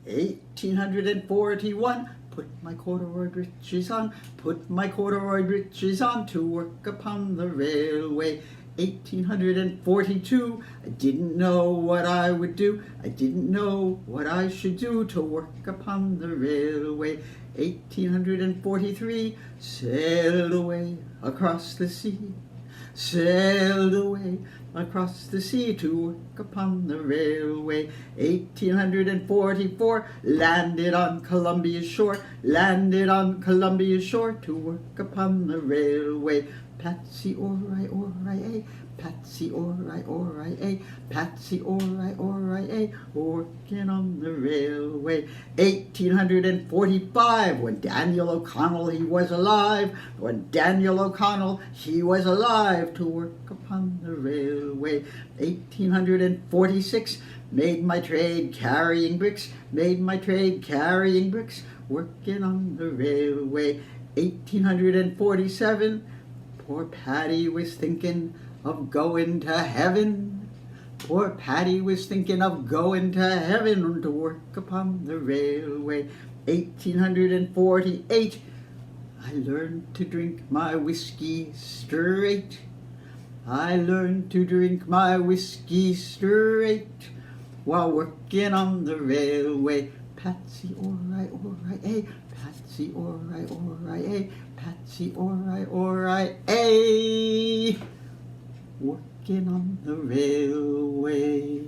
1841, put my corduroy breeches on, put my corduroy breeches on to work upon the railway. 1842, I didn't know what I would do, I didn't know what I should do to work upon the railway. 1843, sailed away across the sea, sailed away across the sea to work upon the railway. 1844, landed on Columbia shore, landed on Columbia shore to work upon the railway. Patsy, all right, Patsy, all right, Patsy, all right, working on the railway. 1845, when Daniel O'Connell, he was alive, when Daniel O'Connell, he was alive to work upon the railway. 1846, made my trade carrying bricks, made my trade carrying bricks, working on the railway. 1847, poor Patty was thinking of going to heaven. Poor Patty was thinking of going to heaven to work upon the railway. 1848, I learned to drink my whiskey straight. I learned to drink my whiskey straight while working on the railway. Patsy, all right, Patsy, all right, Patsy, all right, working on the railway.